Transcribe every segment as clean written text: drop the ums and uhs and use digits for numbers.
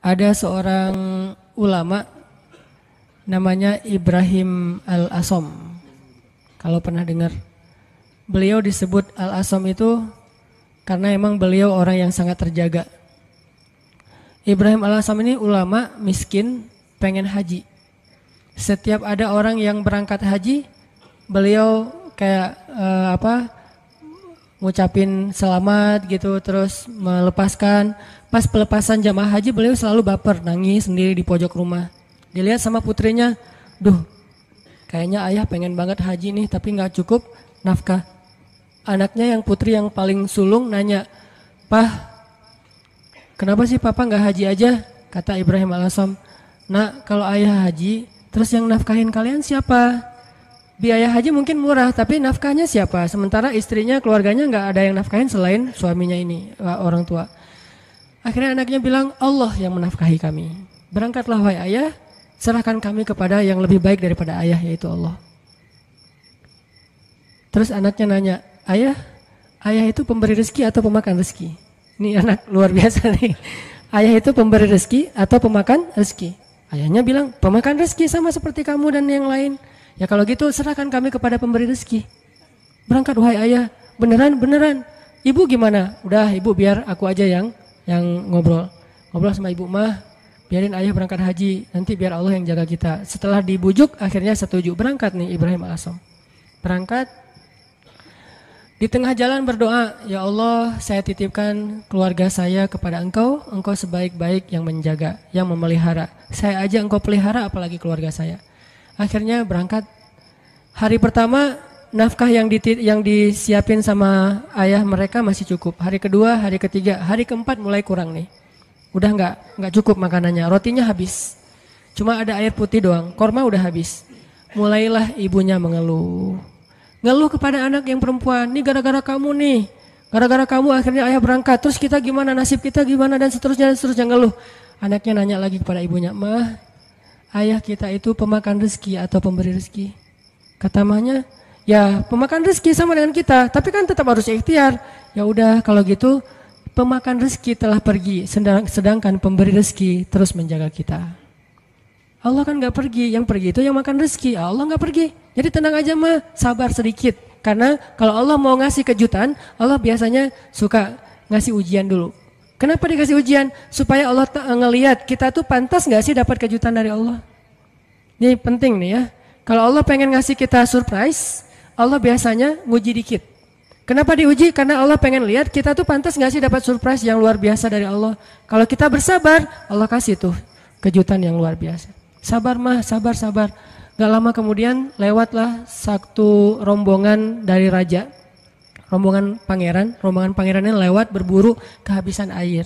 Ada seorang ulama namanya Ibrahim Al-Asom. Kalau pernah dengar. Beliau disebut Al-Asom itu karena emang beliau orang yang sangat terjaga. Ibrahim Al-Asom ini ulama miskin pengen haji. Setiap ada orang yang berangkat haji, beliau kayak ngucapin selamat gitu, terus melepaskan. Pas pelepasan jamaah haji beliau selalu baper, nangis sendiri di pojok rumah. Dilihat sama putrinya, duh kayaknya ayah pengen banget haji nih tapi gak cukup nafkah. Anaknya yang putri yang paling sulung nanya, "Pah, kenapa sih papa gak haji aja?" Kata Ibrahim Al-Asom, "Nak, kalau ayah haji, terus yang nafkahin kalian siapa? Biaya haji mungkin murah, tapi nafkahnya siapa? Sementara istrinya, keluarganya gak ada yang nafkahin selain suaminya ini, orang tua." Akhirnya anaknya bilang, "Allah yang menafkahi kami. Berangkatlah wahai ayah, serahkan kami kepada yang lebih baik daripada ayah, yaitu Allah." Terus anaknya nanya, "Ayah itu pemberi rezeki atau pemakan rezeki?" Ini anak luar biasa nih. Ayah itu pemberi rezeki atau pemakan rezeki? Ayahnya bilang, "Pemakan rezeki sama seperti kamu dan yang lain." "Ya kalau gitu serahkan kami kepada pemberi rezeki. Berangkat wahai ayah." Beneran. "Ibu gimana?" "Udah ibu biar aku aja yang ngobrol sama ibu mah. Biarin ayah berangkat haji, nanti biar Allah yang jaga kita." Setelah dibujuk akhirnya setuju. Berangkat nih Ibrahim Al-Asom. Berangkat. Di tengah jalan berdoa, "Ya Allah, saya titipkan keluarga saya kepada Engkau. Engkau sebaik-baik yang menjaga, yang memelihara. Saya aja Engkau pelihara, apalagi keluarga saya." Akhirnya berangkat. Hari pertama nafkah yang disiapin sama ayah mereka masih cukup. Hari kedua, hari ketiga, hari keempat mulai kurang nih. Udah nggak cukup makanannya, rotinya habis. Cuma ada air putih doang, korma udah habis. Mulailah ibunya mengeluh. Ngeluh kepada anak yang perempuan, "Nih gara-gara kamu nih. Gara-gara kamu akhirnya ayah berangkat. Terus kita gimana, nasib kita gimana?" Dan seterusnya ngeluh. Anaknya nanya lagi kepada ibunya, "Mah, ayah kita itu pemakan rezeki atau pemberi rezeki?" Kata mahnya, "Ya pemakan rezeki sama dengan kita, tapi kan tetap harus ikhtiar." "Ya udah kalau gitu pemakan rezeki telah pergi, sedangkan pemberi rezeki terus menjaga kita." Allah kan gak pergi, yang pergi itu yang makan rezeki, Allah gak pergi. Jadi tenang aja mah, sabar sedikit. Karena kalau Allah mau ngasih kejutan, Allah biasanya suka ngasih ujian dulu. Kenapa dikasih ujian? Supaya Allah ngelihat kita tuh pantas gak sih dapat kejutan dari Allah. Ini penting nih ya. Kalau Allah pengen ngasih kita surprise, Allah biasanya nguji dikit. Kenapa diuji? Karena Allah pengen lihat kita tuh pantas gak sih dapat surprise yang luar biasa dari Allah. Kalau kita bersabar, Allah kasih tuh kejutan yang luar biasa. Sabar mah, sabar. Gak lama kemudian lewatlah satu rombongan dari raja. Rombongan pangerannya lewat berburu kehabisan air.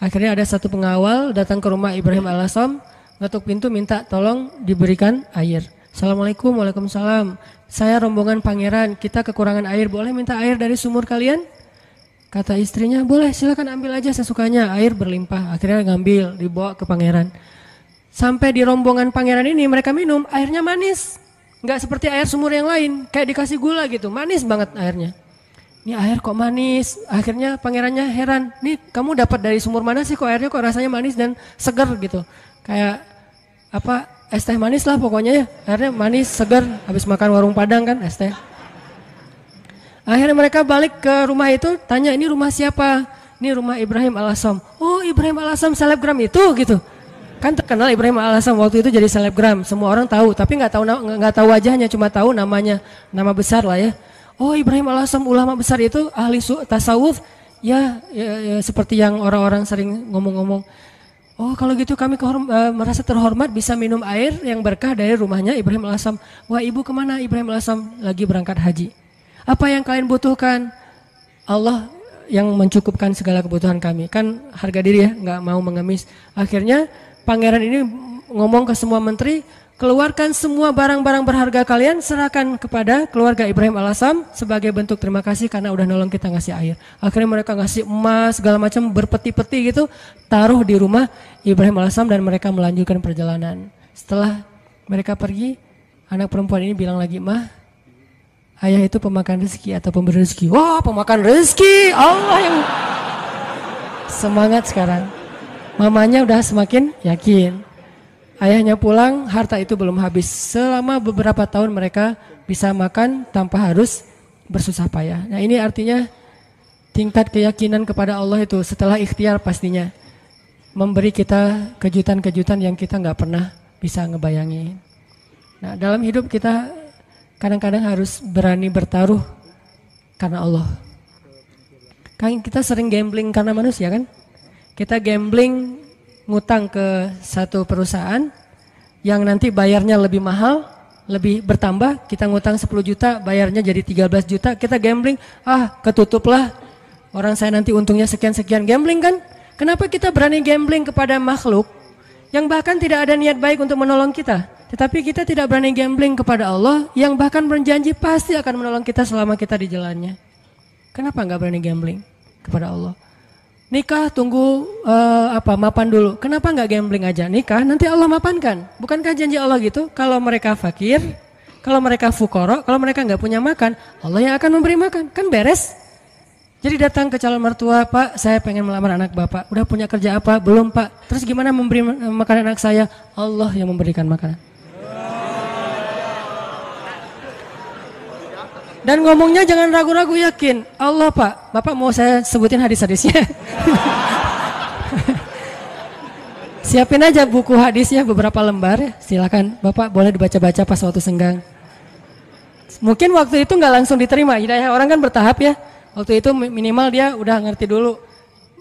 Akhirnya ada satu pengawal datang ke rumah Ibrahim Al-Asom, ngetuk pintu minta tolong diberikan air. "Assalamualaikum." "Waalaikumsalam. Saya rombongan pangeran, kita kekurangan air, boleh minta air dari sumur kalian?" Kata istrinya, "Boleh, silakan ambil aja sesukanya." Air berlimpah, akhirnya ngambil, dibawa ke pangeran. Sampai di rombongan pangeran ini mereka minum, airnya manis. Gak seperti air sumur yang lain, kayak dikasih gula gitu, manis banget airnya. "Ini air kok manis?" Akhirnya pangerannya heran, "Nih kamu dapat dari sumur mana sih kok airnya kok rasanya manis dan segar gitu. Kayak es teh manis lah pokoknya ya. Airnya manis, segar, habis makan warung Padang kan es teh." Akhirnya mereka balik ke rumah itu, tanya, "Ini rumah siapa?" "Ini rumah Ibrahim Al-Asom." "Oh, Ibrahim Al-Asom selebgram itu gitu." Kan terkenal Ibrahim Al-Asom waktu itu jadi selebgram, semua orang tahu, tapi nggak tahu wajahnya, cuma tahu namanya, nama besar lah ya. "Oh, Ibrahim Al-Asom ulama besar itu ahli tasawuf." Ya, seperti yang orang-orang sering ngomong-ngomong. "Oh, kalau gitu kami merasa terhormat bisa minum air yang berkah dari rumahnya Ibrahim Al-Asom." "Wah, ibu kemana?" "Ibrahim Al-Asom lagi berangkat haji." "Apa yang kalian butuhkan?" "Allah yang mencukupkan segala kebutuhan kami." Kan harga diri ya, nggak mau mengemis. Akhirnya pangeran ini ngomong ke semua menteri, "Keluarkan semua barang-barang berharga kalian, serahkan kepada keluarga Ibrahim Al-Asom sebagai bentuk terima kasih karena udah nolong kita ngasih air." Akhirnya mereka ngasih emas segala macam berpeti-peti gitu, taruh di rumah Ibrahim Al-Asom dan mereka melanjutkan perjalanan. Setelah mereka pergi, anak perempuan ini bilang lagi, "Mah, ayah itu pemakan rezeki atau pemberi rezeki?" "Wah, pemakan rezeki." Allah yang semangat sekarang. Mamanya udah semakin yakin. Ayahnya pulang, harta itu belum habis. Selama beberapa tahun mereka bisa makan tanpa harus bersusah payah. Nah ini artinya tingkat keyakinan kepada Allah itu setelah ikhtiar pastinya memberi kita kejutan-kejutan yang kita nggak pernah bisa ngebayangin. Nah dalam hidup kita kadang-kadang harus berani bertaruh karena Allah. Kan kita sering gambling karena manusia kan? Kita gambling ngutang ke satu perusahaan yang nanti bayarnya lebih mahal, lebih bertambah. Kita ngutang 10 juta, bayarnya jadi 13 juta. Kita gambling, ketutup lah. Orang saya nanti untungnya sekian-sekian. Gambling kan? Kenapa kita berani gambling kepada makhluk yang bahkan tidak ada niat baik untuk menolong kita? Tetapi kita tidak berani gambling kepada Allah yang bahkan berjanji pasti akan menolong kita selama kita di jalannya. Kenapa nggak berani gambling kepada Allah? Nikah tunggu mapan dulu. Kenapa nggak gambling aja? Nikah nanti Allah mapankan. Bukankah janji Allah gitu? Kalau mereka fakir, kalau mereka fukoro, kalau mereka nggak punya makan, Allah yang akan memberi makan. Kan beres. Jadi datang ke calon mertua, Pak, saya pengen melamar anak Bapak. Udah punya kerja apa? Belum, Pak. Terus gimana memberi makanan anak saya? Allah yang memberikan makanan. Dan ngomongnya jangan ragu-ragu, yakin. Allah Pak, Bapak mau saya sebutin hadis-hadisnya. Siapin aja buku hadisnya beberapa lembar ya. Silakan Bapak boleh dibaca-baca pas waktu senggang. Mungkin waktu itu nggak langsung diterima. Hidayah orang kan bertahap ya. Waktu itu minimal dia udah ngerti dulu.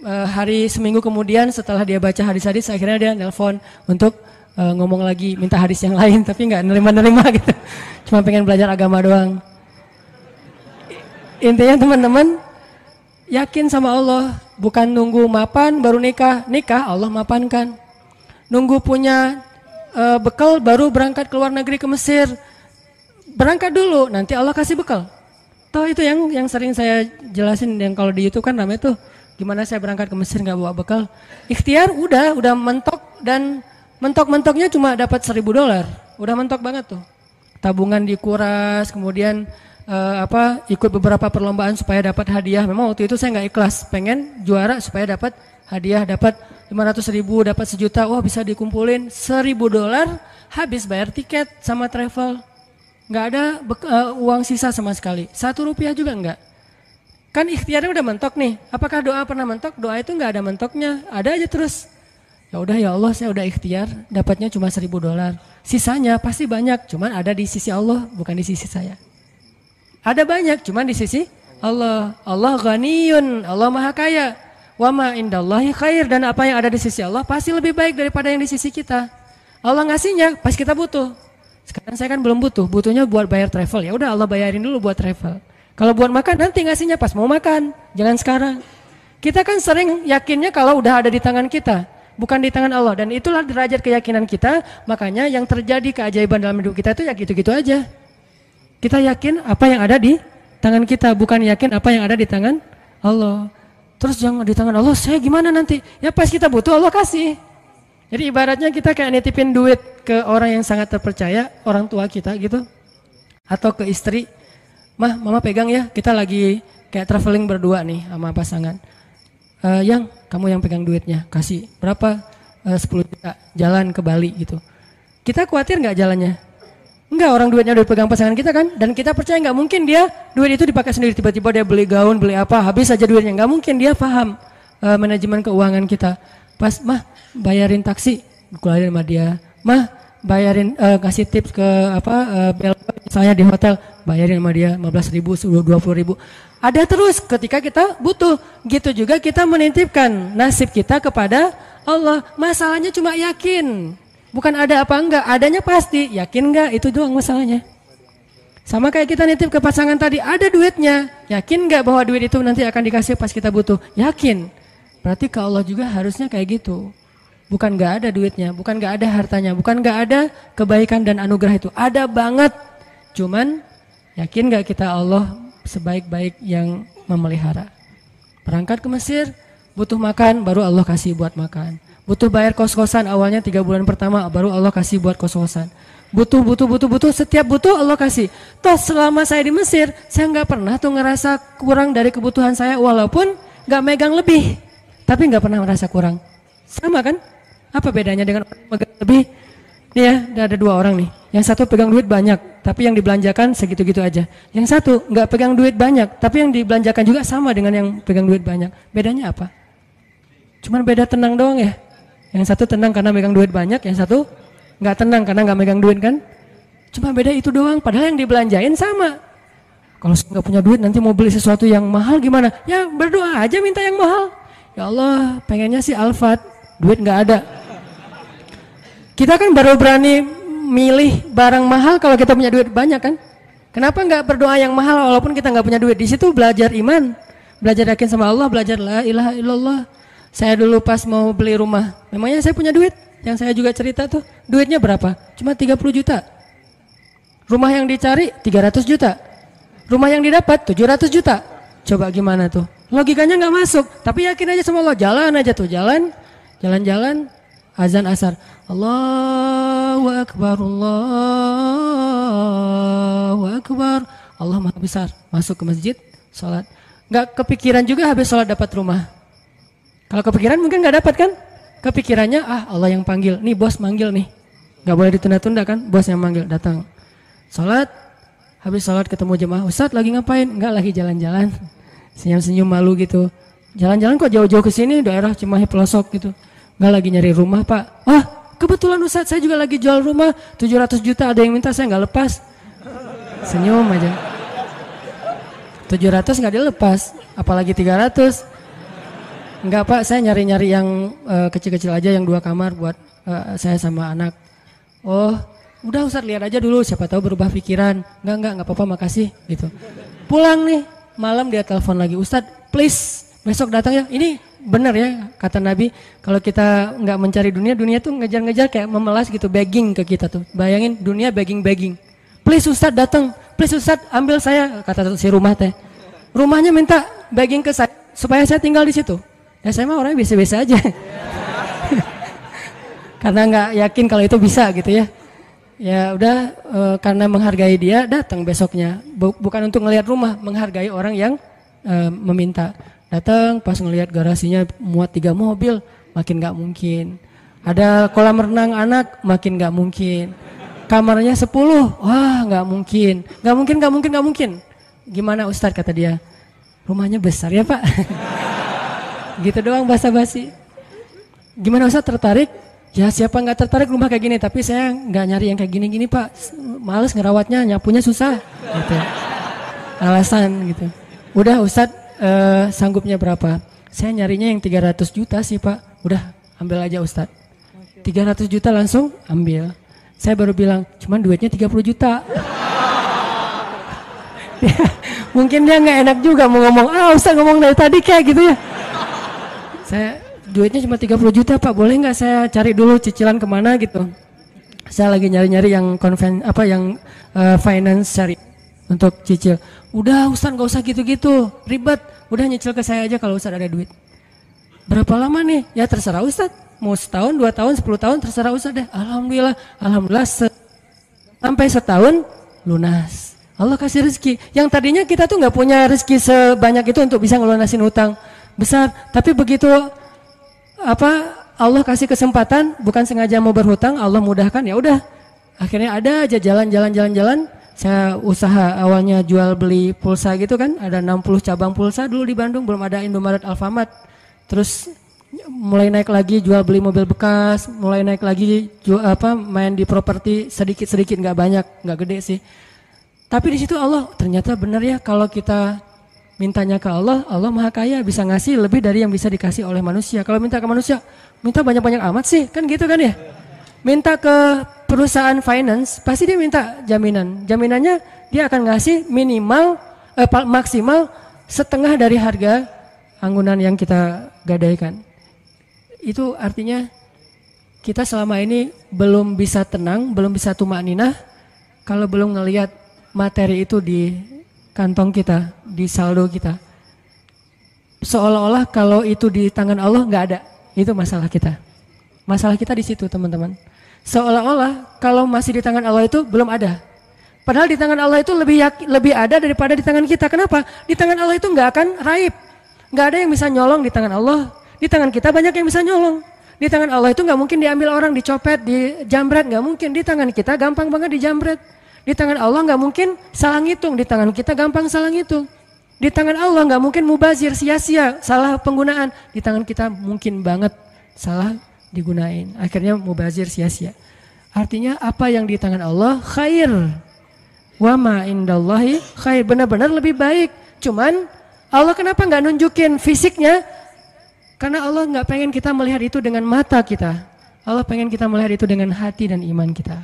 Hari seminggu kemudian setelah dia baca hadis-hadis akhirnya dia nelpon untuk ngomong lagi minta hadis yang lain. Tapi nggak nerima-nerima gitu. Cuma pengen belajar agama doang. Intinya teman-teman, yakin sama Allah, bukan nunggu mapan baru nikah. Nikah Allah mapankan. Nunggu punya bekal baru berangkat ke luar negeri ke Mesir. Berangkat dulu, nanti Allah kasih bekal. Toh itu yang sering saya jelasin, yang kalau di YouTube kan ramai tuh, gimana saya berangkat ke Mesir nggak bawa bekal. Ikhtiar udah mentok, dan mentok-mentoknya cuma dapat $1.000. Udah mentok banget tuh. Tabungan dikuras, kemudian ikut beberapa perlombaan supaya dapat hadiah. Memang waktu itu saya nggak ikhlas, pengen juara supaya dapat hadiah, dapat 500.000, dapat 1 juta. Wah bisa dikumpulin $1.000, habis bayar tiket sama travel, nggak ada uang sisa sama sekali, Rp1 juga nggak. Kan ikhtiarnya udah mentok nih. Apakah doa pernah mentok? Doa itu nggak ada mentoknya, ada aja terus. Ya udah ya Allah, saya udah ikhtiar, dapatnya cuma $1.000. Sisanya pasti banyak, cuman ada di sisi Allah, bukan di sisi saya. Ada banyak, cuman di sisi Allah. Allah ghaniyun, Allah maha kaya. Wa ma indallahi khair, dan apa yang ada di sisi Allah pasti lebih baik daripada yang di sisi kita. Allah ngasihnya pas kita butuh. Sekarang saya kan belum butuh, butuhnya buat bayar travel. Ya udah Allah bayarin dulu buat travel. Kalau buat makan nanti ngasihnya pas mau makan, jangan sekarang. Kita kan sering yakinnya kalau udah ada di tangan kita, bukan di tangan Allah, dan itulah derajat keyakinan kita. Makanya yang terjadi keajaiban dalam hidup kita itu ya gitu-gitu aja. Kita yakin apa yang ada di tangan kita, bukan yakin apa yang ada di tangan Allah. Terus jangan di tangan Allah, saya gimana nanti? Ya pas kita butuh Allah kasih. Jadi ibaratnya kita kayak nitipin duit ke orang yang sangat terpercaya, orang tua kita gitu. Atau ke istri, Mama pegang ya, kita lagi kayak traveling berdua nih sama pasangan. Yang kamu yang pegang duitnya, kasih berapa? 10 juta, jalan ke Bali gitu. Kita khawatir gak jalannya? Enggak, orang duitnya udah dipegang pasangan kita kan, dan kita percaya nggak mungkin dia duit itu dipakai sendiri, tiba-tiba dia beli gaun, beli apa, habis aja duitnya. Nggak mungkin, dia paham manajemen keuangan kita. Pas bayarin taksi, keluarin sama dia. Bayarin kasih tips ke bel saya di hotel, bayarin sama dia 15.000, 20.000. Ada terus ketika kita butuh. Gitu juga kita menitipkan nasib kita kepada Allah. Masalahnya cuma yakin. Bukan ada apa enggak, adanya pasti, yakin enggak, itu doang masalahnya. Sama kayak kita nitip ke pasangan tadi, ada duitnya, yakin enggak bahwa duit itu nanti akan dikasih pas kita butuh? Yakin. Berarti ke Allah juga harusnya kayak gitu. Bukan enggak ada duitnya, bukan enggak ada hartanya, bukan enggak ada kebaikan dan anugerah itu. Ada banget. Cuman yakin enggak kita Allah sebaik-baik yang memelihara? Berangkat ke Mesir, butuh makan, baru Allah kasih buat makan. Butuh bayar kos-kosan, awalnya 3 bulan pertama baru Allah kasih buat kos-kosan. Butuh, setiap butuh Allah kasih. Toh selama saya di Mesir, saya nggak pernah tuh ngerasa kurang dari kebutuhan saya, walaupun nggak megang lebih, tapi nggak pernah merasa kurang. Sama kan? Apa bedanya dengan orang yang megang lebih? Nih ya, ada 2 orang nih. Yang satu pegang duit banyak, tapi yang dibelanjakan segitu-gitu aja. Yang satu nggak pegang duit banyak, tapi yang dibelanjakan juga sama dengan yang pegang duit banyak. Bedanya apa? Cuman beda tenang doang ya. Yang satu tenang karena megang duit banyak, yang satu nggak tenang karena nggak megang duit kan? Cuma beda itu doang. Padahal yang dibelanjain sama. Kalau nggak punya duit nanti mau beli sesuatu yang mahal gimana? Ya berdoa aja minta yang mahal. Ya Allah, pengennya sih Alphard, duit nggak ada. Kita kan baru berani milih barang mahal kalau kita punya duit banyak kan? Kenapa nggak berdoa yang mahal walaupun kita nggak punya duit? Di situ belajar iman, belajar yakin sama Allah, belajar la ilaha illallah. Saya dulu pas mau beli rumah, memangnya saya punya duit? Yang saya juga cerita tuh, duitnya berapa? Cuma 30 juta. Rumah yang dicari 300 juta. Rumah yang didapat 700 juta. Coba gimana tuh? Logikanya nggak masuk. Tapi yakin aja sama Allah, jalan aja tuh, jalan-jalan, azan asar. Allahu Akbar, Allahu Akbar. Allah Maha Besar. Masuk ke masjid, sholat. Nggak kepikiran juga habis sholat dapat rumah. Kalau kepikiran mungkin nggak dapat kan? Kepikirannya Allah yang panggil. Nih bos manggil nih. Nggak boleh ditunda-tunda kan? Bos yang manggil, datang. Sholat, habis sholat ketemu jemaah. Ustadz lagi ngapain? Nggak, lagi jalan-jalan. Senyum-senyum malu gitu. Jalan-jalan kok jauh-jauh ke sini daerah Cimahi pelosok gitu. Nggak, lagi nyari rumah pak. Kebetulan Ustadz saya juga lagi jual rumah 700 juta, ada yang minta saya nggak lepas. Senyum aja. 700 nggak dilepas, apalagi 300. Enggak pak, saya nyari-nyari yang kecil-kecil aja, yang 2 kamar buat saya sama anak. Oh, udah Ustadz lihat aja dulu, siapa tahu berubah pikiran. Enggak apa-apa, makasih gitu. Pulang nih, malam dia telepon lagi, Ustadz please besok datang ya. Ini benar ya kata Nabi, kalau kita nggak mencari dunia, dunia tuh ngejar-ngejar kayak memelas gitu, begging ke kita tuh. Bayangin dunia begging. Please Ustadz datang, please Ustadz ambil saya, kata si rumah teh. Rumahnya minta begging ke saya supaya saya tinggal di situ. Ya saya mah orangnya biasa-biasa aja. Karena nggak yakin kalau itu bisa gitu ya. Ya udah karena menghargai dia datang besoknya. Bukan untuk ngelihat rumah, menghargai orang yang meminta. Datang pas ngelihat garasinya muat 3 mobil, makin nggak mungkin. Ada kolam renang anak, makin nggak mungkin. Kamarnya 10, wah nggak mungkin. Gimana Ustadz kata dia? Rumahnya besar ya Pak. Gitu doang basa-basi. Gimana Ustadz, tertarik? Ya siapa nggak tertarik rumah kayak gini, tapi saya nggak nyari yang kayak gini-gini Pak. Males ngerawatnya, nyapunya susah. Gitu. Alasan gitu. Udah Ustadz sanggupnya berapa? Saya nyarinya yang 300 juta sih Pak. Udah ambil aja Ustadz. 300 juta langsung ambil. Saya baru bilang cuman duitnya 30 juta. Mungkin dia nggak enak juga mau ngomong, Ustadz ngomong dari tadi kayak gitu ya. Saya duitnya cuma 30 juta Pak, boleh nggak saya cari dulu cicilan kemana gitu. Saya lagi nyari-nyari yang finance syariah untuk cicil. Udah Ustadz nggak usah gitu-gitu, ribet. Udah nyicil ke saya aja kalau Ustadz ada duit. Berapa lama nih? Ya terserah Ustadz. Mau setahun, 2 tahun, 10 tahun terserah Ustadz deh. Alhamdulillah sampai setahun lunas. Allah kasih rezeki. Yang tadinya kita tuh nggak punya rezeki sebanyak itu untuk bisa ngelunasin hutang besar. Tapi begitu Allah kasih kesempatan, bukan sengaja mau berhutang, Allah mudahkan, ya udah. Akhirnya ada aja jalan. Saya usaha awalnya jual beli pulsa gitu kan, ada 60 cabang pulsa dulu di Bandung, belum ada Indomaret, Alfamart. Terus mulai naik lagi jual beli mobil bekas, mulai naik lagi main di properti sedikit-sedikit, nggak banyak, nggak gede sih. Tapi di situ Allah ternyata benar ya, kalau kita mintanya ke Allah, Allah Maha Kaya, bisa ngasih lebih dari yang bisa dikasih oleh manusia. Kalau minta ke manusia, minta banyak-banyak amat sih, kan gitu kan ya. Minta ke perusahaan finance, pasti dia minta jaminan. Jaminannya dia akan ngasih maksimal setengah dari harga anggunan yang kita gadaikan. Itu artinya kita selama ini belum bisa tenang, belum bisa tumakninah kalau belum ngelihat materi itu di kantong kita, di saldo kita. Seolah-olah kalau itu di tangan Allah nggak ada. Itu masalah kita. Masalah kita di situ teman-teman. Seolah-olah kalau masih di tangan Allah itu belum ada. Padahal di tangan Allah itu lebih ada daripada di tangan kita. Kenapa? Di tangan Allah itu nggak akan raib. Nggak ada yang bisa nyolong di tangan Allah. Di tangan kita banyak yang bisa nyolong. Di tangan Allah itu nggak mungkin diambil orang, dicopet, dijamret, nggak mungkin. Di tangan kita gampang banget dijamret. Di tangan Allah nggak mungkin salah ngitung, di tangan kita gampang salah ngitung. Di tangan Allah nggak mungkin mubazir, sia-sia, salah penggunaan. Di tangan kita mungkin banget salah digunain. Akhirnya mubazir, sia-sia. Artinya apa yang di tangan Allah khair. Wa ma indallahi khair, benar-benar lebih baik. Cuman Allah kenapa nggak nunjukin fisiknya? Karena Allah nggak pengen kita melihat itu dengan mata kita. Allah pengen kita melihat itu dengan hati dan iman kita.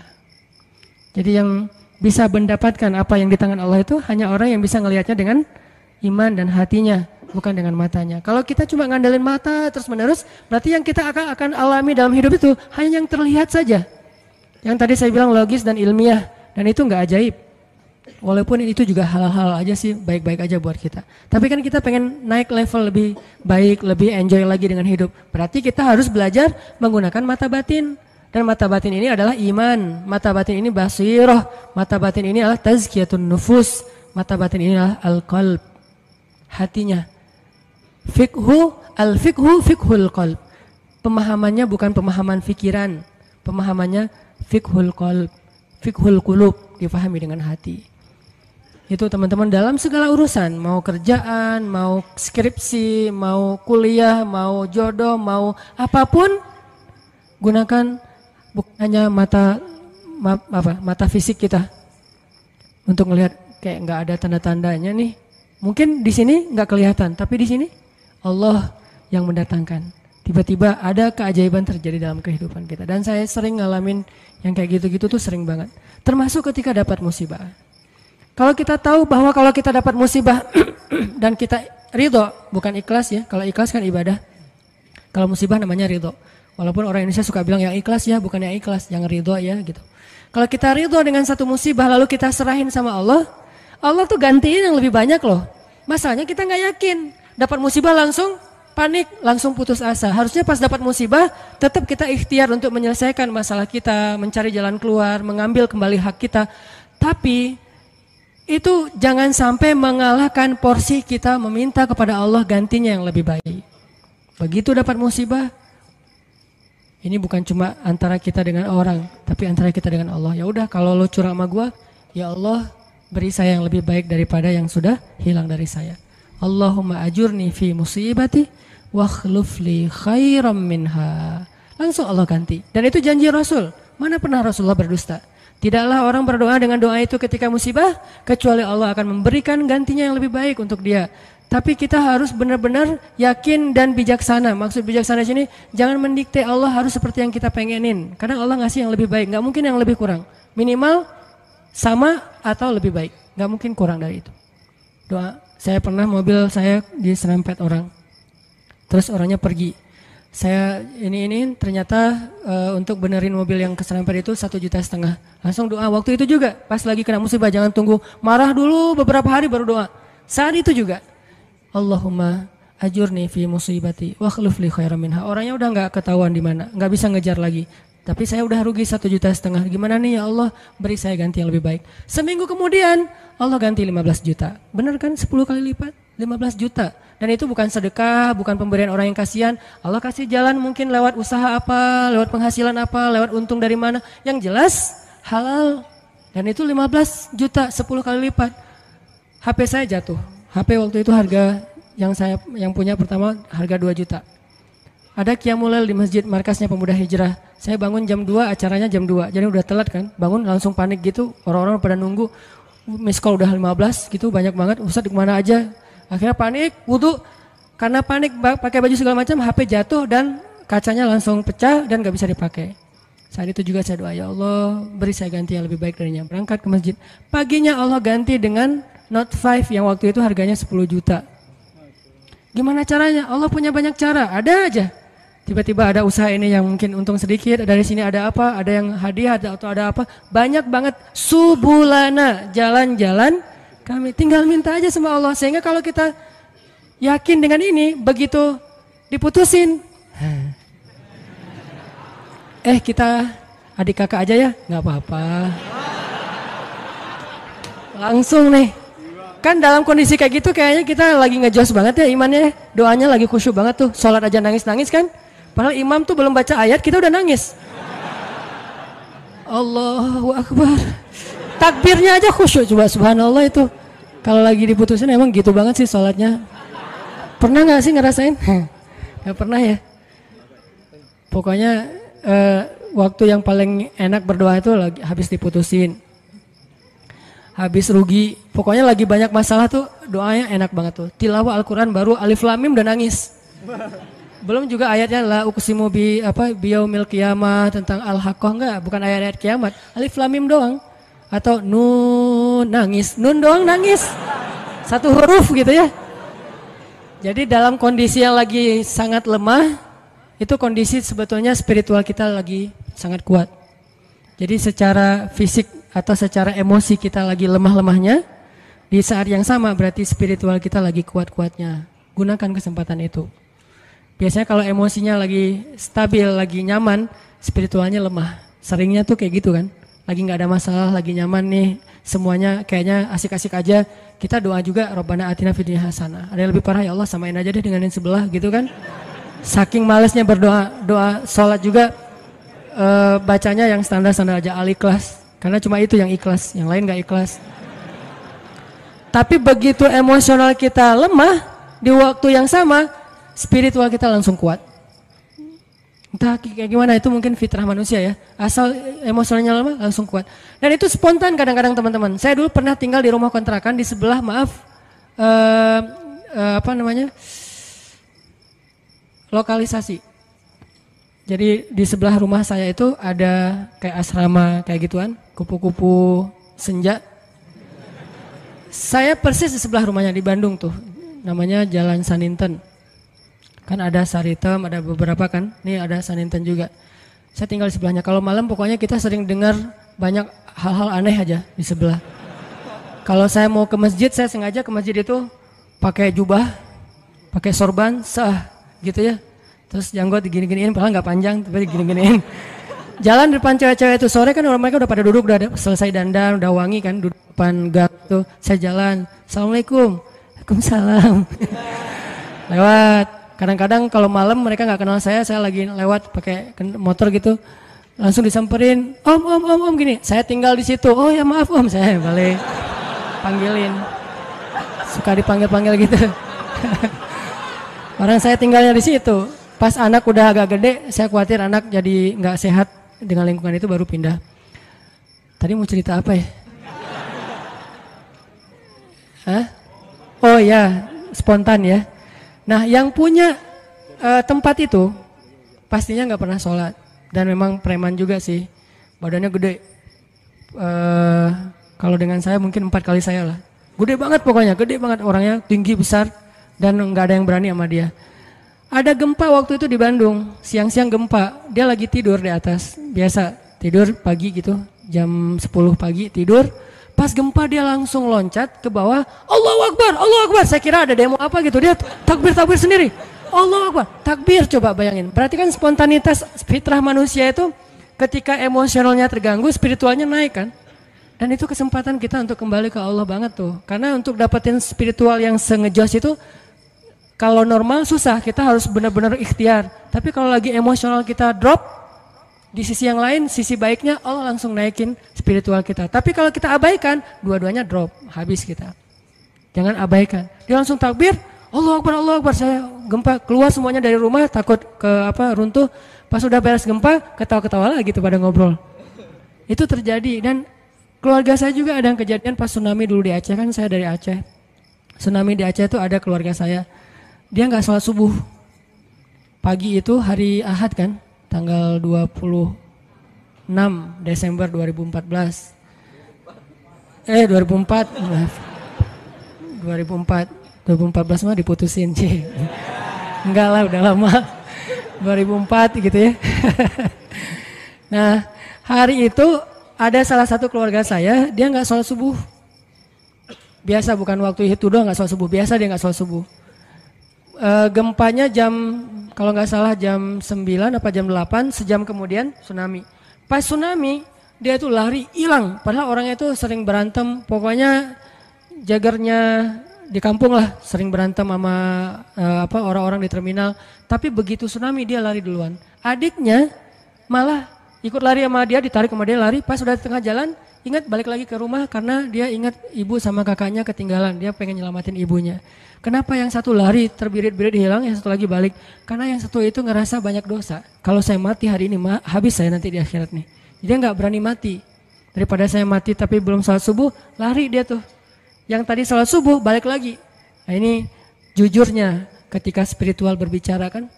Jadi yang bisa mendapatkan apa yang di tangan Allah itu hanya orang yang bisa ngelihatnya dengan iman dan hatinya, bukan dengan matanya. Kalau kita cuma ngandelin mata terus menerus, berarti yang kita akan alami dalam hidup itu hanya yang terlihat saja. Yang tadi saya bilang logis dan ilmiah, dan itu nggak ajaib. Walaupun itu juga hal-hal aja sih, baik-baik aja buat kita. Tapi kan kita pengen naik level lebih baik, lebih enjoy lagi dengan hidup. Berarti kita harus belajar menggunakan mata batin. Dan mata batin ini adalah iman. Mata batin ini basiroh. Mata batin ini adalah tazkiyatun nufus. Mata batin ini adalah al-qalb. Hatinya. Al-fiqhu fiqhul qalb. Pemahamannya bukan pemahaman fikiran. Pemahamannya fiqhul qalb. Fiqhul qulub, difahami dengan hati. Itu teman-teman dalam segala urusan, mau kerjaan, mau skripsi, mau kuliah, mau jodoh, mau apapun, gunakan bukan hanya mata fisik kita untuk melihat kayak nggak ada tanda-tandanya nih. Mungkin di sini nggak kelihatan, tapi di sini Allah yang mendatangkan. Tiba-tiba ada keajaiban terjadi dalam kehidupan kita. Dan saya sering ngalamin yang kayak gitu-gitu tuh sering banget. Termasuk ketika dapat musibah. Kalau kita tahu bahwa kalau kita dapat musibah dan kita ridho, bukan ikhlas ya. Kalau ikhlas kan ibadah. Kalau musibah namanya ridho. Walaupun orang Indonesia suka bilang yang ikhlas ya, bukan yang ikhlas, yang ridho ya gitu. Kalau kita ridho dengan satu musibah lalu kita serahin sama Allah, Allah tuh gantiin yang lebih banyak loh. Masalahnya kita nggak yakin. Dapat musibah langsung panik, langsung putus asa. Harusnya pas dapat musibah tetap kita ikhtiar untuk menyelesaikan masalah kita, mencari jalan keluar, mengambil kembali hak kita. Tapi itu jangan sampai mengalahkan porsi kita meminta kepada Allah gantinya yang lebih baik. Begitu dapat musibah, ini bukan cuma antara kita dengan orang, tapi antara kita dengan Allah. Ya udah, kalau lo curang sama gua, ya Allah beri saya yang lebih baik daripada yang sudah hilang dari saya. Allahumma ajurni fi musibati wa akhlif li khairam minha. Langsung Allah ganti. Dan itu janji Rasul. Mana pernah Rasulullah berdusta? Tidaklah orang berdoa dengan doa itu ketika musibah, kecuali Allah akan memberikan gantinya yang lebih baik untuk dia. Tapi kita harus benar-benar yakin dan bijaksana. Maksud bijaksana sini, jangan mendikte Allah harus seperti yang kita pengenin. Kadang Allah ngasih yang lebih baik, nggak mungkin yang lebih kurang. Minimal sama atau lebih baik, nggak mungkin kurang dari itu. Doa, saya pernah mobil saya diserempet orang, terus orangnya pergi. Saya ini ternyata untuk benerin mobil yang keserempet itu 1,5 juta. Langsung doa waktu itu juga, pas lagi kena musibah, jangan tunggu marah dulu beberapa hari baru doa. Saat itu juga, Allahumma ajurni fi musibati wa akhlif li khairam minha. Orangnya udah nggak ketahuan di mana, nggak bisa ngejar lagi. Tapi saya udah rugi 1,5 juta. Gimana nih ya Allah, beri saya ganti yang lebih baik. Seminggu kemudian Allah ganti 15 juta. Benar kan 10 kali lipat? 15 juta. Dan itu bukan sedekah, bukan pemberian orang yang kasihan. Allah kasih jalan mungkin lewat usaha apa, lewat penghasilan apa, lewat untung dari mana. Yang jelas halal. Dan itu 15 juta, 10 kali lipat. HP saya jatuh. HP waktu itu harga yang punya pertama harga 2 juta. Ada qiyamul lail di masjid markasnya Pemuda Hijrah. Saya bangun jam 2, acaranya jam 2. Jadi udah telat kan. Bangun langsung panik gitu. Orang-orang pada nunggu. Miss call udah 15 gitu, banyak banget. Ustaz di mana aja? Akhirnya panik, wudu. Karena panik pakai baju segala macam, HP jatuh dan kacanya langsung pecah dan gak bisa dipakai. Saat itu juga saya doa, ya Allah beri saya ganti yang lebih baik darinya. Berangkat ke masjid. Paginya Allah ganti dengan Note 5 yang waktu itu harganya 10 juta. Gimana caranya? Allah punya banyak cara, ada aja. Tiba-tiba ada usaha ini yang mungkin untung sedikit, dari sini ada apa, ada yang hadiah atau ada apa. Banyak banget subulana, jalan-jalan kami. Tinggal minta aja sama Allah. Sehingga kalau kita yakin dengan ini, begitu diputusin, kita adik kakak aja ya, nggak apa-apa. Langsung nih. Kan dalam kondisi kayak gitu kayaknya kita lagi ngejos banget ya imannya. Doanya lagi khusyuk banget tuh. Sholat aja nangis-nangis kan. Padahal imam tuh belum baca ayat, kita udah nangis. Allahu Akbar. Takbirnya aja khusyuk, coba subhanallah itu. Kalau lagi diputusin emang gitu banget sih sholatnya. Pernah gak sih ngerasain? Gak pernah ya. Pokoknya waktu yang paling enak berdoa itu lagi habis diputusin. Habis rugi. Pokoknya lagi banyak masalah tuh doanya enak banget tuh. Tilawah Al-Quran baru alif lam mim udah nangis. Belum juga ayatnya la uqsimu biyaumil qiyamah tentang al-haqqah, enggak, bukan ayat-ayat kiamat. Alif lam mim doang. Atau nun nangis, nun doang nangis. Satu huruf gitu ya. Jadi dalam kondisi yang lagi sangat lemah, itu kondisi sebetulnya spiritual kita lagi sangat kuat. Jadi secara fisik atau secara emosi kita lagi lemah-lemahnya, di saat yang sama berarti spiritual kita lagi kuat-kuatnya. Gunakan kesempatan itu. Biasanya kalau emosinya lagi stabil, lagi nyaman, spiritualnya lemah. Seringnya tuh kayak gitu kan. Lagi gak ada masalah, lagi nyaman nih, semuanya kayaknya asik-asik aja. Kita doa juga, Rabbana atina fid dunya hasanah. Ada yang lebih parah, ya Allah samain aja deh dengan yang sebelah gitu kan. Saking malesnya berdoa, doa sholat juga bacanya yang standar-standar aja, al-ikhlas. Karena cuma itu yang ikhlas, yang lain gak ikhlas. Tapi begitu emosional kita lemah, di waktu yang sama, spiritual kita langsung kuat. Entah kayak gimana, itu mungkin fitrah manusia ya. Asal emosionalnya lemah langsung kuat. Dan itu spontan kadang-kadang teman-teman. Saya dulu pernah tinggal di rumah kontrakan di sebelah, lokalisasi. Jadi di sebelah rumah saya itu ada kayak asrama kayak gituan, kupu-kupu senja. Saya persis di sebelah rumahnya di Bandung tuh. Namanya Jalan Saninten. Kan ada Saritem, ada beberapa kan. Nih ada Saninten juga. Saya tinggal di sebelahnya. Kalau malam pokoknya kita sering dengar banyak hal-hal aneh aja di sebelah. Kalau saya mau ke masjid, saya sengaja ke masjid itu pakai jubah, pakai sorban, gitu ya. Terus janggut digini-giniin, padahal nggak panjang, tapi digini-giniin. Jalan depan cewek-cewek itu sore kan mereka udah pada duduk, udah selesai dandan, udah wangi kan, duduk depan gang tuh. Saya jalan, Assalamualaikum, Waalaikumsalam. Lewat. Kadang-kadang kalau malam mereka nggak kenal saya lagi lewat pakai motor gitu, langsung disamperin, om gini. Saya tinggal di situ. Oh ya maaf om, saya balik panggilin. Suka dipanggil-panggil gitu. Orang saya tinggalnya di situ. Pas anak udah agak gede, saya khawatir anak jadi nggak sehat dengan lingkungan itu baru pindah. Tadi mau cerita apa ya? Hah? Oh ya, spontan ya. Nah yang punya tempat itu pastinya nggak pernah sholat dan memang preman juga sih, badannya gede. Kalau dengan saya mungkin 4 kali saya lah, gede banget pokoknya, gede banget orangnya, tinggi besar dan nggak ada yang berani sama dia. Ada gempa waktu itu di Bandung, siang-siang gempa, dia lagi tidur di atas, biasa tidur pagi gitu, jam 10 pagi tidur. Pas gempa dia langsung loncat ke bawah, Allahu Akbar, Allahu Akbar. Saya kira ada demo apa gitu, dia takbir sendiri. Allahu Akbar, takbir, coba bayangin. Berarti kan spontanitas fitrah manusia itu ketika emosionalnya terganggu, spiritualnya naik kan. Dan itu kesempatan kita untuk kembali ke Allah banget tuh. Karena untuk dapetin spiritual yang sengejos itu, kalau normal susah, kita harus benar-benar ikhtiar. Tapi kalau lagi emosional kita drop, di sisi yang lain, sisi baiknya Allah langsung naikin spiritual kita. Tapi kalau kita abaikan, dua-duanya drop, habis kita. Jangan abaikan. Dia langsung takbir, Allahu Akbar, Allahu Akbar. Saya gempa, keluar semuanya dari rumah, takut runtuh. Pas udah beres gempa, ketawa-ketawa lagi gitu pada ngobrol. Itu terjadi. Dan keluarga saya juga ada yang kejadian pas tsunami dulu di Aceh, kan saya dari Aceh. Tsunami di Aceh itu ada keluarga saya. Dia nggak sholat subuh. Pagi itu hari Ahad kan, tanggal 26 Desember 2014. 2014 mah diputusin sih. Enggak lah, udah lama. 2004 gitu ya. Nah, hari itu ada salah satu keluarga saya, dia nggak sholat subuh. Biasa, bukan waktu itu doang nggak sholat subuh, biasa dia nggak sholat subuh. Gempanya kalau nggak salah jam 9 apa jam 8, sejam kemudian tsunami. Pas tsunami dia tuh lari hilang, padahal orangnya itu sering berantem, pokoknya jagernya di kampung lah, sering berantem sama orang-orang di terminal. Tapi begitu tsunami dia lari duluan. Adiknya malah ikut lari sama dia, ditarik sama dia lari. Pas sudah di tengah jalan, ingat balik lagi ke rumah karena dia ingat ibu sama kakaknya ketinggalan. Dia pengen nyelamatin ibunya. Kenapa yang satu lari terbirit-birit hilang, yang satu lagi balik? Karena yang satu itu ngerasa banyak dosa. Kalau saya mati hari ini, habis saya nanti di akhirat nih. Dia nggak berani mati. Daripada saya mati tapi belum sholat subuh, lari dia tuh. Yang tadi sholat subuh balik lagi. Nah ini jujurnya ketika spiritual berbicara kan.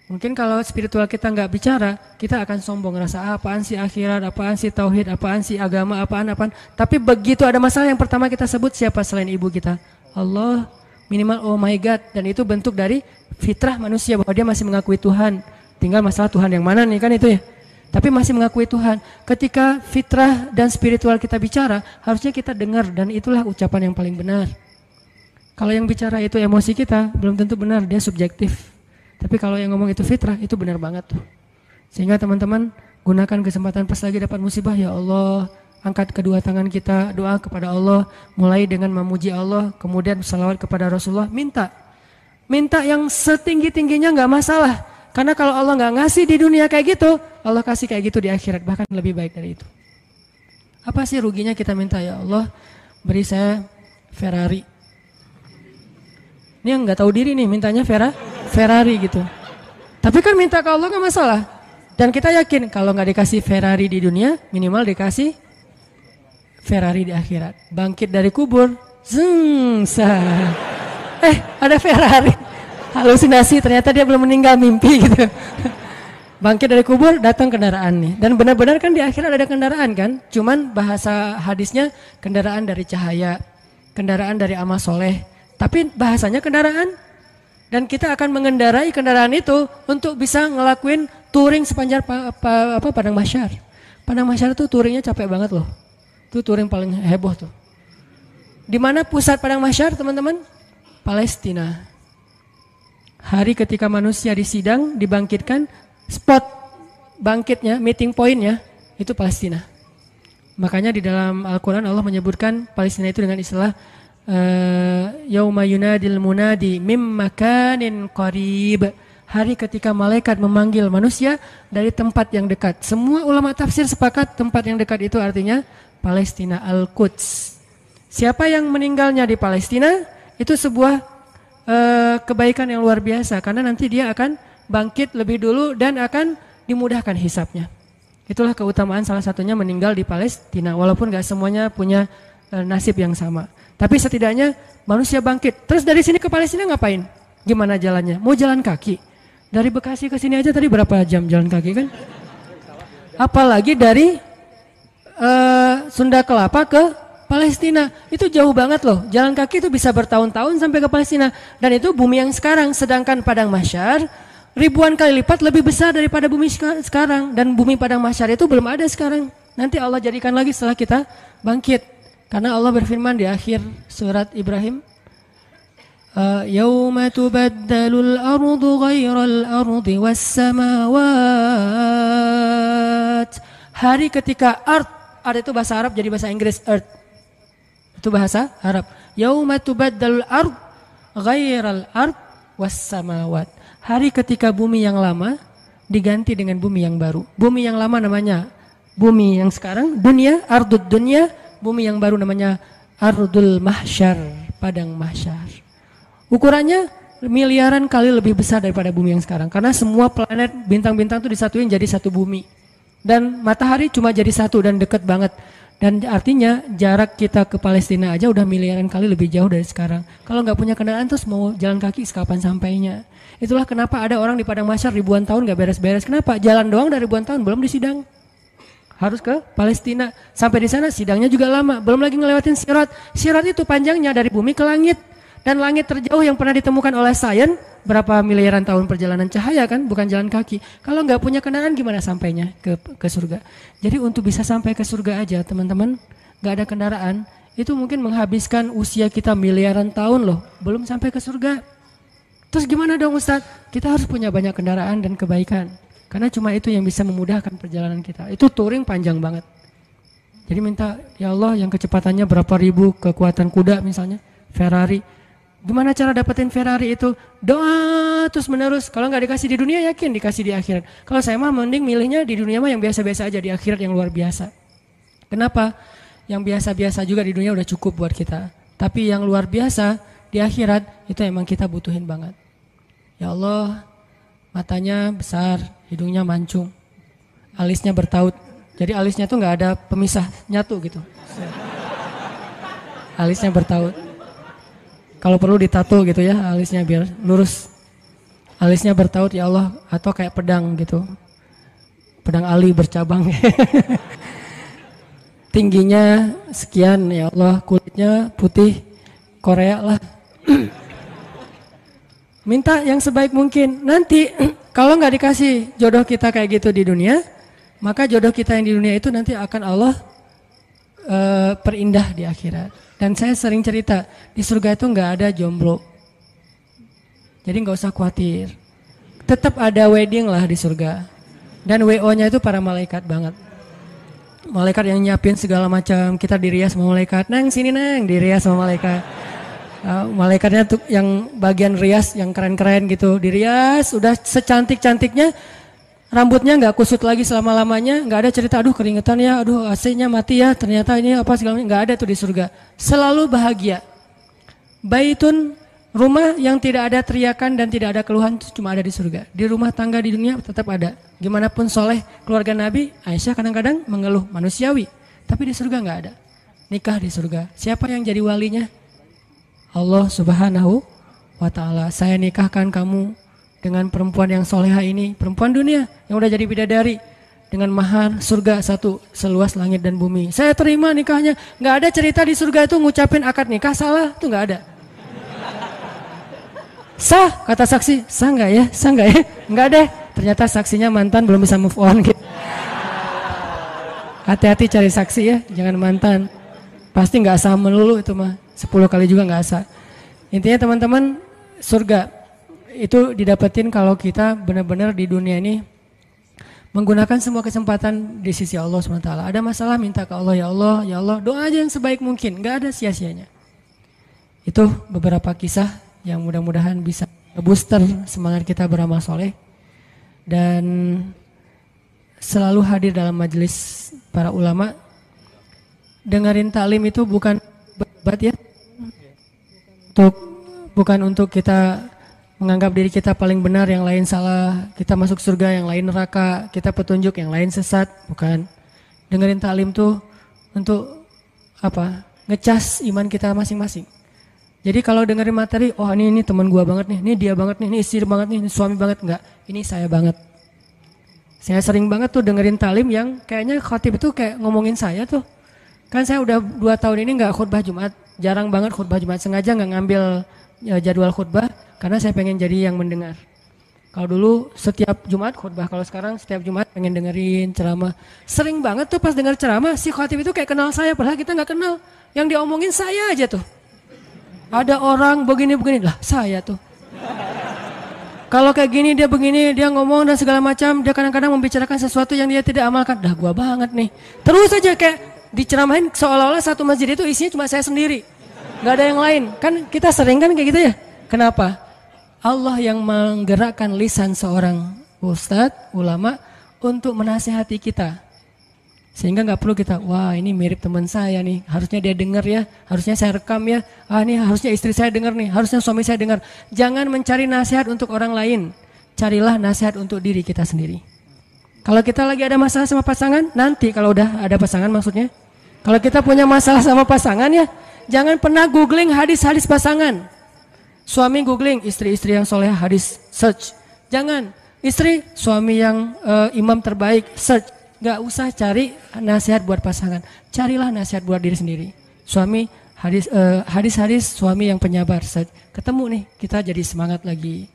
Mungkin kalau spiritual kita nggak bicara, kita akan sombong ngerasa apaan sih akhirat, apaan sih tauhid, apaan sih agama, apaan. Tapi begitu ada masalah yang pertama kita sebut siapa selain ibu kita? Allah, minimal oh my God. Dan itu bentuk dari fitrah manusia bahwa dia masih mengakui Tuhan. Tinggal masalah Tuhan yang mana nih kan itu ya. Tapi masih mengakui Tuhan. Ketika fitrah dan spiritual kita bicara, harusnya kita dengar dan itulah ucapan yang paling benar. Kalau yang bicara itu emosi kita, belum tentu benar, dia subjektif. Tapi kalau yang ngomong itu fitrah, itu benar banget tuh. Sehingga teman-teman gunakan kesempatan pas lagi dapat musibah, ya Allah, angkat kedua tangan kita, doa kepada Allah, mulai dengan memuji Allah, kemudian salawat kepada Rasulullah, minta yang setinggi-tingginya nggak masalah. Karena kalau Allah nggak ngasih di dunia kayak gitu, Allah kasih kayak gitu di akhirat, bahkan lebih baik dari itu. Apa sih ruginya kita minta, ya Allah beri saya Ferrari. Ini yang nggak tahu diri nih mintanya Ferrari gitu. Tapi kan minta ke Allah nggak masalah. Dan kita yakin kalau nggak dikasih Ferrari di dunia, minimal dikasih Ferrari di akhirat. Bangkit dari kubur, ada Ferrari. Halusinasi, ternyata dia belum meninggal, mimpi gitu. Bangkit dari kubur, datang kendaraan nih. Dan benar-benar kan di akhirat ada kendaraan kan. Cuman bahasa hadisnya kendaraan dari cahaya, kendaraan dari amal soleh. Tapi bahasanya kendaraan. Dan kita akan mengendarai kendaraan itu untuk bisa ngelakuin touring sepanjang Padang Mahsyar. Padang Mahsyar tuh touringnya capek banget loh. Itu touring paling heboh tuh. Di mana pusat Padang Mahsyar teman-teman? Palestina. Hari ketika manusia disidang, dibangkitkan, spot bangkitnya, meeting pointnya, itu Palestina. Makanya di dalam Al-Quran Allah menyebutkan Palestina itu dengan istilah Yauma yunadil munadi mim makanin qarib. Hari ketika malaikat memanggil manusia dari tempat yang dekat. Semua ulama tafsir sepakat tempat yang dekat itu artinya Palestina, Al-Quds. Siapa yang meninggalnya di Palestina, itu sebuah kebaikan yang luar biasa karena nanti dia akan bangkit lebih dulu dan akan dimudahkan hisapnya. Itulah keutamaan salah satunya meninggal di Palestina walaupun gak semuanya punya nasib yang sama. Tapi setidaknya manusia bangkit. Terus dari sini ke Palestina ngapain? Gimana jalannya? Mau jalan kaki? Dari Bekasi ke sini aja tadi berapa jam jalan kaki kan? Apalagi dari Sunda Kelapa ke Palestina, itu jauh banget loh. Jalan kaki itu bisa bertahun-tahun sampai ke Palestina. Dan itu bumi yang sekarang. Sedangkan Padang Mahsyar ribuan kali lipat lebih besar daripada bumi sekarang. Dan bumi Padang Mahsyar itu belum ada sekarang. Nanti Allah jadikan lagi setelah kita bangkit. Karena Allah berfirman di akhir surat Ibrahim, Yauma tubaddalul ardu ghairal ardi was samawat. Hari ketika ard itu bahasa Arab jadi bahasa Inggris earth. Itu bahasa Arab. Yauma tubaddalul ard ghairal ard was samawat. Hari ketika bumi yang lama diganti dengan bumi yang baru. Bumi yang lama namanya bumi yang sekarang, dunia, ardud dunia. Bumi yang baru namanya ardul mahsyar, padang mahsyar. Ukurannya miliaran kali lebih besar daripada bumi yang sekarang. Karena semua planet, bintang-bintang itu disatuin jadi satu bumi. Dan matahari cuma jadi satu dan dekat banget. Dan artinya jarak kita ke Palestina aja udah miliaran kali lebih jauh dari sekarang. Kalau nggak punya kendaraan terus mau jalan kaki kapan sampainya. Itulah kenapa ada orang di Padang Mahsyar ribuan tahun nggak beres-beres. Kenapa? Jalan doang dari ribuan tahun belum disidang. Harus ke Palestina. Sampai di sana sidangnya juga lama. Belum lagi ngelewatin Sirat. Sirat itu panjangnya dari bumi ke langit. Dan langit terjauh yang pernah ditemukan oleh sains berapa miliaran tahun perjalanan cahaya kan, bukan jalan kaki. Kalau nggak punya kendaraan gimana sampainya ke surga? Jadi untuk bisa sampai ke surga aja teman-teman, nggak ada kendaraan, itu mungkin menghabiskan usia kita miliaran tahun loh, belum sampai ke surga. Terus gimana dong Ustadz? Kita harus punya banyak kendaraan dan kebaikan. Karena cuma itu yang bisa memudahkan perjalanan kita. Itu touring panjang banget. Jadi minta, ya Allah yang kecepatannya berapa ribu kekuatan kuda misalnya, Ferrari. Gimana cara dapetin Ferrari itu? Doa terus menerus. Kalau nggak dikasih di dunia, yakin dikasih di akhirat. Kalau saya mah mending milihnya di dunia mah yang biasa-biasa aja, di akhirat yang luar biasa. Kenapa? Yang biasa-biasa juga di dunia udah cukup buat kita. Tapi yang luar biasa di akhirat itu emang kita butuhin banget. Ya Allah, matanya besar, hidungnya mancung, alisnya bertaut. Jadi alisnya tuh nggak ada pemisah, nyatu gitu. Alisnya bertaut. Kalau perlu ditato gitu ya alisnya biar lurus. Alisnya bertaut ya Allah, atau kayak pedang gitu. Pedang ali bercabang. Tingginya sekian ya Allah, kulitnya putih Korea lah. Minta yang sebaik mungkin. Nanti kalau nggak dikasih jodoh kita kayak gitu di dunia, maka jodoh kita yang di dunia itu nanti akan Allah perindah di akhirat. Dan saya sering cerita, di surga itu nggak ada jomblo. Jadi nggak usah khawatir. Tetap ada wedding lah di surga. Dan WO-nya itu para malaikat banget. Malaikat yang nyiapin segala macam. Kita dirias sama malaikat. Nang sini nang, dirias sama malaikat. Malaikatnya tuh yang bagian rias yang keren-keren gitu. Dirias, udah secantik-cantiknya. Rambutnya nggak kusut lagi selama-lamanya, nggak ada cerita aduh keringetan ya, aduh AC-nya mati ya, ternyata ini apa segala macam, nggak ada tuh di surga. Selalu bahagia. Baitun, rumah yang tidak ada teriakan dan tidak ada keluhan itu cuma ada di surga. Di rumah tangga di dunia tetap ada. Gimana pun soleh keluarga Nabi, Aisyah kadang-kadang mengeluh manusiawi, tapi di surga nggak ada. Nikah di surga. Siapa yang jadi walinya? Allah Subhanahu wa Ta'ala. Saya nikahkan kamu dengan perempuan yang soleha ini, perempuan dunia yang udah jadi bidadari dengan mahar surga satu seluas langit dan bumi. Saya terima nikahnya. Nggak ada cerita di surga itu ngucapin akad nikah salah, itu nggak ada. Sah kata saksi, sah nggak ya, sah nggak ya, nggak deh. Ternyata saksinya mantan belum bisa move on. Gitu. Hati-hati cari saksi ya, jangan mantan. Pasti nggak sah melulu itu mah, 10 kali juga nggak sah. Intinya teman-teman, surga itu didapetin kalau kita benar-benar di dunia ini menggunakan semua kesempatan di sisi Allah SWT. Ada masalah minta ke Allah, ya Allah, doa aja yang sebaik mungkin, gak ada sia-sianya. Itu beberapa kisah yang mudah-mudahan bisa booster semangat kita beramal soleh dan selalu hadir dalam majelis para ulama. Dengerin taklim itu bukan berat ya, bukan untuk kita menganggap diri kita paling benar, yang lain salah, kita masuk surga, yang lain neraka, kita petunjuk, yang lain sesat, bukan. Dengerin taklim tuh untuk apa? Ngecas iman kita masing-masing. Jadi kalau dengerin materi, oh ini teman gua banget nih, ini dia banget nih, ini istri banget nih, ini suami banget, enggak, ini saya banget. Saya sering banget tuh dengerin taklim yang kayaknya khatib itu kayak ngomongin saya tuh. Kan saya udah 2 tahun ini enggak khutbah Jumat, jarang banget khutbah Jumat, sengaja enggak ngambil jadwal khutbah karena saya pengen jadi yang mendengar. Kalau dulu setiap Jumat khutbah, kalau sekarang setiap Jumat pengen dengerin ceramah. Sering banget tuh pas denger ceramah si khatib itu kayak kenal saya padahal kita nggak kenal. Yang diomongin saya aja tuh. Ada orang begini-begini lah saya tuh. Kalau kayak gini dia begini, dia ngomong dan segala macam, dia kadang-kadang membicarakan sesuatu yang dia tidak amalkan. Dah gua banget nih. Terus aja kayak diceramahin seolah-olah satu masjid itu isinya cuma saya sendiri. Gak ada yang lain. Kan kita sering kan kayak gitu ya. Kenapa? Allah yang menggerakkan lisan seorang ustadz, ulama untuk menasihati kita. Sehingga gak perlu kita, wah ini mirip teman saya nih, harusnya dia dengar ya, harusnya saya rekam ya, ini harusnya istri saya dengar nih, harusnya suami saya dengar. Jangan mencari nasihat untuk orang lain, carilah nasihat untuk diri kita sendiri. Kalau kita lagi ada masalah sama pasangan, nanti kalau udah ada pasangan maksudnya, kalau kita punya masalah sama pasangan ya, jangan pernah googling hadis-hadis pasangan. Suami googling istri-istri yang soleh hadis, search. Jangan. Istri suami yang imam terbaik, search. Gak usah cari nasihat buat pasangan. Carilah nasihat buat diri sendiri. Suami hadis-hadis suami yang penyabar, search. Ketemu nih, kita jadi semangat lagi.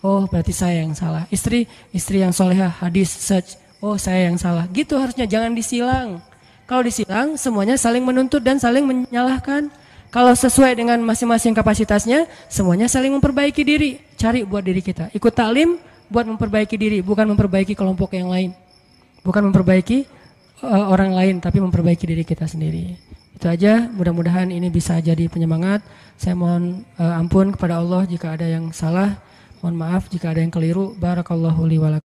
Oh berarti saya yang salah. Istri yang solehah hadis, search. Oh saya yang salah. Gitu harusnya, jangan disilang. Kalau disilang semuanya saling menuntut dan saling menyalahkan. Kalau sesuai dengan masing-masing kapasitasnya, semuanya saling memperbaiki diri. Cari buat diri kita. Ikut taklim buat memperbaiki diri, bukan memperbaiki kelompok yang lain. Bukan memperbaiki orang lain, tapi memperbaiki diri kita sendiri. Itu Itu aja, mudah-mudahan ini bisa jadi penyemangat. Saya mohon ampun kepada Allah jika ada yang salah. Mohon maaf jika ada yang keliru. Barakallahu li wa lakum.